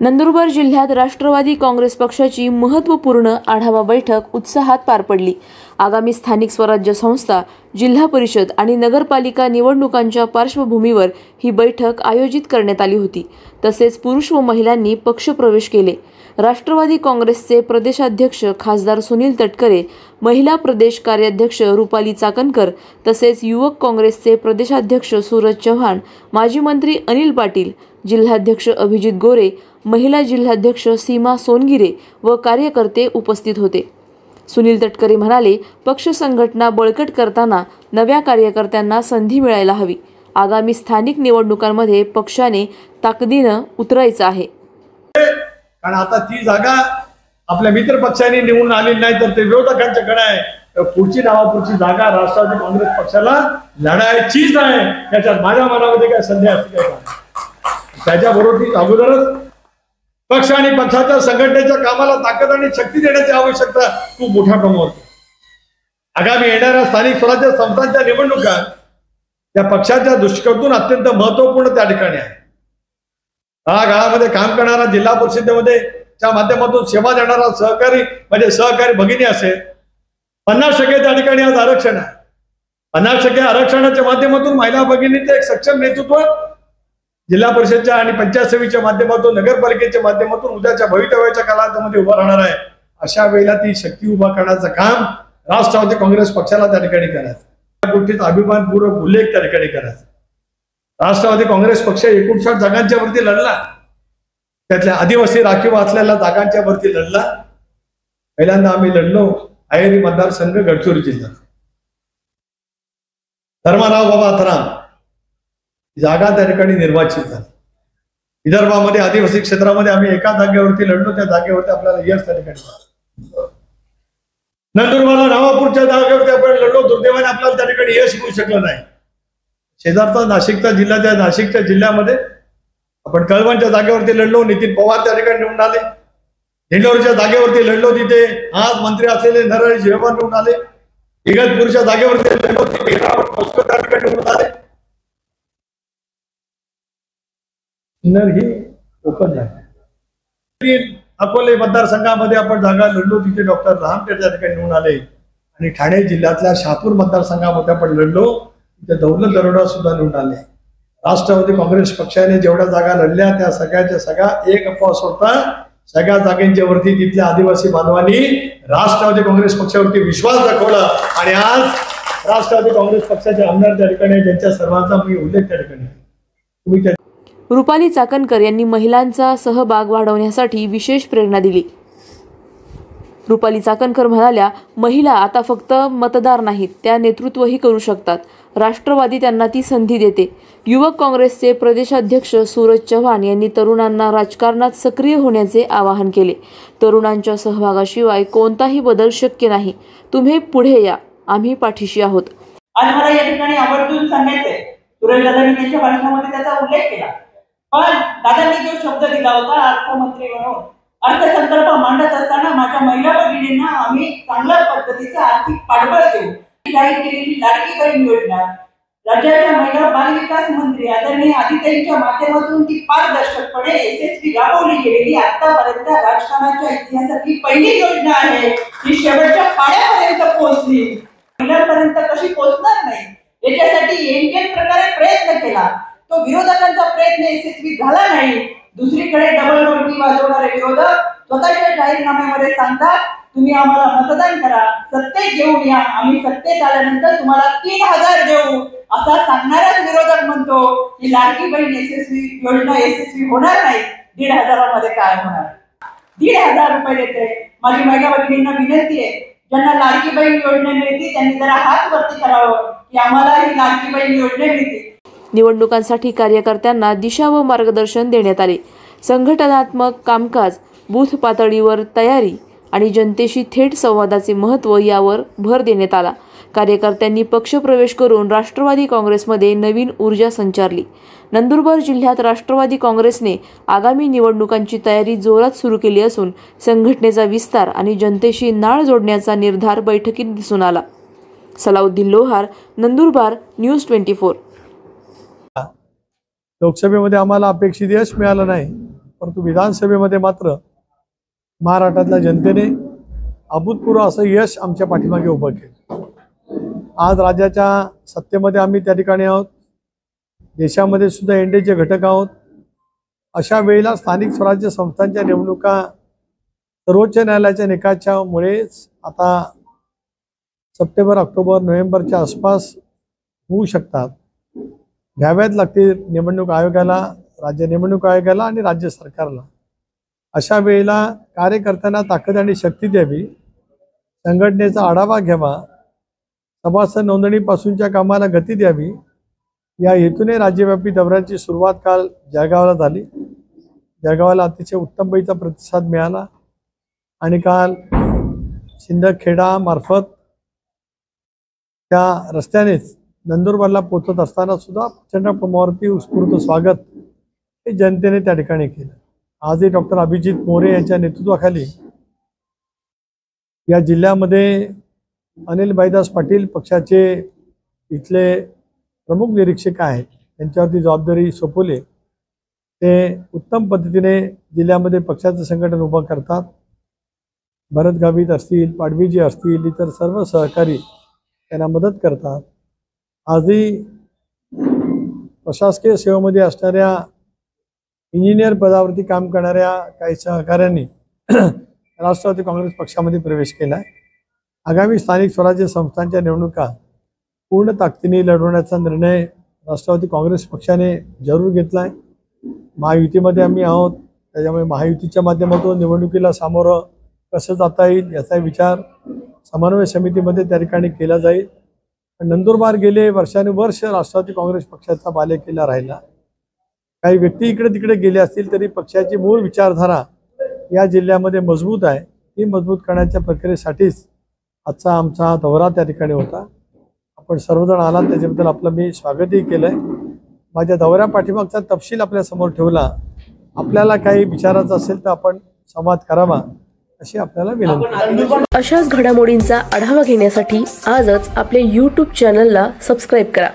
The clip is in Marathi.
नंदुरबार जिल्ह्यात राष्ट्रवादी काँग्रेस पक्षाची महत्त्वपूर्ण आढावा बैठक उत्साहात पार पडली। आगामी स्थानिक स्वराज्य संस्था, जिल्हा परिषद आणि नगरपालिका निवडणुकांच्या पार्श्वभूमीवर ही बैठक आयोजित करण्यात आली होती। तसेच पुरुष व महिलांनी पक्षप्रवेश केले। राष्ट्रवादी काँग्रेसचे प्रदेशाध्यक्ष खासदार सुनील तटकरे, महिला प्रदेश कार्याध्यक्ष रुपाली चाकणकर तसेच युवक काँग्रेसचे प्रदेशाध्यक्ष सूरज चव्हाण, माजी मंत्री अनिल पाटील, जिल्हाध्यक्ष अभिजित गोरे, महिला जिल्हाध्यक्ष सीमा सोनगिरे व कार्यकर्ते उपस्थित होते। सुनील तटकरे म्हणाले, पक्ष संघटना बळकट करताना नव्या कार्यकर्त्यांना संधी मिळायला हवी। आगामी स्थानिक निवडणुकांमध्ये पक्षाने ताकदीने उतरायचं आहे। कारण आता ती जागा आपल्या मित्र पक्षांनी निवडून आलेली नाही तर ते विरोधकांच्याकडे आहे। पुढची नावापुरची जागा राष्ट्रवादी काँग्रेस पक्षाला लढायचीच आहे। त्याच्यात माझ्या मनामध्ये काय संधी असते काय? त्याच्याबरोबर अगोदरच पक्ष आणि पक्षाच्या संघटनेच्या कामाला ताकद आणि शक्ती देण्याची आवश्यकता खूप मोठ्या प्रमाणावर आहे। आगामी येणाऱ्या स्थानिक स्वराज्य संस्थांच्या निवडणुका त्या पक्षाच्या दृष्टिकोनातून अत्यंत महत्वपूर्ण त्या ठिकाणी आहे। हा गावामध्ये काम करणारा जिल्हा परिषदेमध्ये च्या माध्यमातून सेवा देणारा सहकारी म्हणजे सहकारी भगिनी असेल, 50% त्या ठिकाणी आज आरक्षण आहे। 50% आरक्षणाच्या माध्यमातून महिला भगिनीचं एक सक्षम नेतृत्व जिल्हा परिषदच्या आणि पंचायत समितीच्या माध्यमातून, नगरपालिकेच्या माध्यमातून उद्याच्या भवितव्याच्या कालावधीमध्ये उभा राहणार आहे। अशा वेळेला ती शक्ती उभा करण्याचं काम राष्ट्रवादी काँग्रेस पक्षाला त्या ठिकाणी करायचं। त्या गोष्टीचा अभिमानपूर्वक उल्लेख त्या ठिकाणी करायचा। राष्ट्रवादी काँग्रेस पक्ष 59 जागांच्या वरती लढला, त्यातल्या आदिवासी राखीव असलेल्या जागांच्या वरती लढला। पहिल्यांदा आम्ही लढलो अहेरी मतदारसंघ गडचिरोली जिल्हा, धर्मराव बाबा अथराम जागा त्या ठिकाणी निर्वाचित झाली। विदर्भामध्ये आदिवासी क्षेत्रामध्ये आम्ही एका जागेवरती लढलो, त्या जागेवरती आपल्याला यश त्या ठिकाणी। नंदुरबारला नावापूरच्या जागेवरती आपण लढलो, दुर्दैवाने आपल्याला त्या ठिकाणी यश मिळू शकलं नाही। शेजारचा नाशिकचा जिल्हा, त्या नाशिकच्या जिल्ह्यामध्ये आपण कळवणच्या जागेवरती लढलो, नितीन पवार त्या ठिकाणी निवडून आले। दिंडोरीच्या जागेवरती लढलो, तिथे आज मंत्री असलेले नरहरी झिरवाळ निवडून आले। इगतपूरच्या जागेवरती लढलो, तिथे हिरावट मस्को त्या ठिकाणी निवडून आले। ही ओपन झाली। अकोले मतदारसंघामध्ये आपण जागा लढलो, तिथे डॉक्टर रामटेक त्या ठिकाणी निवडून आले। आणि ठाणे जिल्ह्यातल्या शहापूर मतदारसंघामध्ये आपण लढलो, तिथे दौलत दरोडा सुद्धा निवडून आले। राष्ट्रवादी काँग्रेस पक्षाने जेवढ्या जागा लढल्या त्या सगळ्याच्या सगळ्या एक अपवाद सोडता सगळ्या जागांच्या वरती तिथल्या आदिवासी बांधवांनी राष्ट्रवादी काँग्रेस पक्षावरती विश्वास दाखवला। आणि आज राष्ट्रवादी काँग्रेस पक्षाचे आमदार त्या ठिकाणी, ज्यांच्या सर्वांचा मी उल्लेख त्या ठिकाणी तुम्ही। रुपाली चाकणकर यांनी महिलांचा सहभाग वाढवण्यासाठी विशेष प्रेरणा दिली। रुपाली चाकणकर म्हणाल्या, महिला आता फक्त मतदार नाहीत, त्या नेतृत्वही करू शकतात। राष्ट्रवादी त्यांना ती संधी देते। युवक काँग्रेसचे प्रदेशाध्यक्ष सूरज चव्हाण यांनी तरुणांना राजकारणात सक्रिय होण्याचे आवाहन केले। तरुणांच्या सहभागाशिवाय कोणताही बदल शक्य नाही। तुम्ही पुढे या, आम्ही पाठीशी आहोत। आज मला या ठिकाणी आवर्जून सांगायचंय, सूरज दादांनी त्यांच्या भाषणामध्ये त्याचा उल्लेख केला, पण दादांनी जो शब्द दिला होता अर्थमंत्री म्हणून, अर्थसंकल्प मांडत असताना माझ्या महिला भगिनींना आम्ही चांगल्या पद्धतीचं आर्थिक पाठबळ देऊ। जाहीर केलेली लाडकी बहीण योजना राज्याच्या महिला बाल विकास मंत्री आदरणीय आदित्यच्या माध्यमातून ती पारदर्शकपणे यशस्वी राबवली गेलेली आतापर्यंत राजकारणाच्या इतिहासातली पहिली योजना आहे। ही शेवटच्या पाड्यापर्यंत पोहोचली। महिलांपर्यंत कशी पोहोचणार नाही याच्यासाठी एनकेन प्रकारे प्रयत्न केला, तो विरोधकांचा प्रयत्न यशस्वी झाला नाही। दुसरीकडे डबल ढोलकी वाजवणारे विरोधक स्वतःच्या जाहीरनाम्यामध्ये सांगतात, तुम्ही आम्हाला मतदान करा, सत्तेत घेऊन या, आम्ही सत्तेत आल्यानंतर तुम्हाला 3000 देऊ, असा सांगणाराच विरोधक म्हणतो की लाडकी बहीण योजना यशस्वी होणार नाही। 1500 मध्ये काय होणार? 1500 रुपये देते। माझी महिला भगिनींना विनंती आहे, ज्यांना लाडकी बहीण योजना मिळते त्यांनी जरा हात वरती करावं की आम्हाला ही लाडकी बहीण योजना मिळते। निवडणुकांसाठी कार्यकर्त्यांना दिशा व मार्गदर्शन देण्यात आले। संघटनात्मक कामकाज, बूथ पातळीवर तयारी आणि जनतेशी थेट संवादाचे महत्त्व यावर भर देण्यात आला। कार्यकर्त्यांनी पक्षप्रवेश करून राष्ट्रवादी काँग्रेसमध्ये नवीन ऊर्जा संचारली। नंदुरबार जिल्ह्यात राष्ट्रवादी काँग्रेसने आगामी निवडणुकांची तयारी जोरात सुरू केली असून संघटनेचा विस्तार आणि जनतेशी नाळ जोडण्याचा निर्धार बैठकीत दिसून आला। सलाउद्दीन लोहार, नंदुरबार, न्यूज 24। लोकसभेमध्ये आम्हाला अपेक्षित यश मिळालं नाही, परंतु विधानसभेमध्ये मात्र महाराष्ट्रातल्या जनतेने अभूतपूर्व असं यश आमच्या पाठीमागे उभं केलं। आज राज्याच्या सत्तेमध्ये आम्ही त्या ठिकाणी आहोत, देशामध्ये सुद्धा एनडीएचे घटक आहोत। अशा वेळेला स्थानिक स्वराज्य संस्थांच्या निवडणुका सर्वोच्च न्यायालयाच्या निकालामुळेच आता सप्टेंबर, ऑक्टोबर, नोव्हेंबरच्या आसपास होऊ शकतात, घ्याव्यात लागतील निवडणूक आयोगाला, राज्य निवडणूक आयोगाला आणि राज्य सरकारला। अशा वेळेला कार्यकर्त्यांना ताकद आणि शक्ती द्यावी, संघटनेचा आढावा घ्यावा, सभासद नोंदणीपासूनच्या कामाला गती द्यावी, या हेतूने राज्यव्यापी दौऱ्यांची सुरुवात काल जळगावला झाली। जळगावला अतिशय उत्तमपैकीचा प्रतिसाद मिळाला आणि काल शिंदखेडा मार्फत त्या रस्त्यानेच नंदुरबारला पोहोचत असताना सुद्धा प्रचंड प्रमाणावरती उत्स्फूर्त स्वागत हे जनतेने त्या ठिकाणी केलं। आजही डॉक्टर अभिजित मोरे यांच्या नेतृत्वाखाली या जिल्ह्यामध्ये अनिल भाईदास पाटील पक्षाचे इथले प्रमुख निरीक्षक आहेत, त्यांच्यावरती जबाबदारी सोपवली। ते उत्तम पद्धतीने जिल्ह्यामध्ये पक्षाचं संघटन उभं करतात। भरत गावित असतील, पाडवीजी असतील, इतर सर्व सहकारी त्यांना मदत करतात। आजही प्रशासकीय सेवेमध्ये असणाऱ्या इंजिनियर पदावरती काम करणाऱ्या काही सहकाऱ्यांनी राष्ट्रवादी काँग्रेस पक्षामध्ये प्रवेश केला आहे। आगामी स्थानिक स्वराज्य संस्थांच्या निवडणुका पूर्ण ताकदीने लढवण्याचा निर्णय राष्ट्रवादी काँग्रेस पक्षाने जरूर घेतला आहे। महायुतीमध्ये आम्ही आहोत, त्याच्यामुळे महायुतीच्या माध्यमातून निवडणुकीला सामोरं कसं जाता येईल याचा विचार समन्वय समितीमध्ये त्या ठिकाणी केला जाईल। नंदुरबार गेले वर्षानुवर्ष राष्ट्रवादी काँग्रेस पक्षाचा बालेकिल्ला राहिला। काही व्यक्ती इकडे तिकडे गेले असतील तरी पक्षाची मूळ विचारधारा या जिल्ह्यामध्ये मजबूत आहे। ती मजबूत करण्याच्या प्रक्रियेसाठीच आजचा आमचा दौरा त्या ठिकाणी होता। आपण सर्वजण आलात त्याच्याबद्दल आपलं मी स्वागतही केलंय। माझ्या दौऱ्या पाठीमागचा तपशील आपल्या समोर ठेवला। आपल्याला काही विचारायचं असेल तर आपण संवाद करावा अशी आपल्याला विनंती। अशाच घडामोडींचा आढावा घेण्यासाठी आजच आपल्या YouTube चॅनलला सबस्क्राईब करा।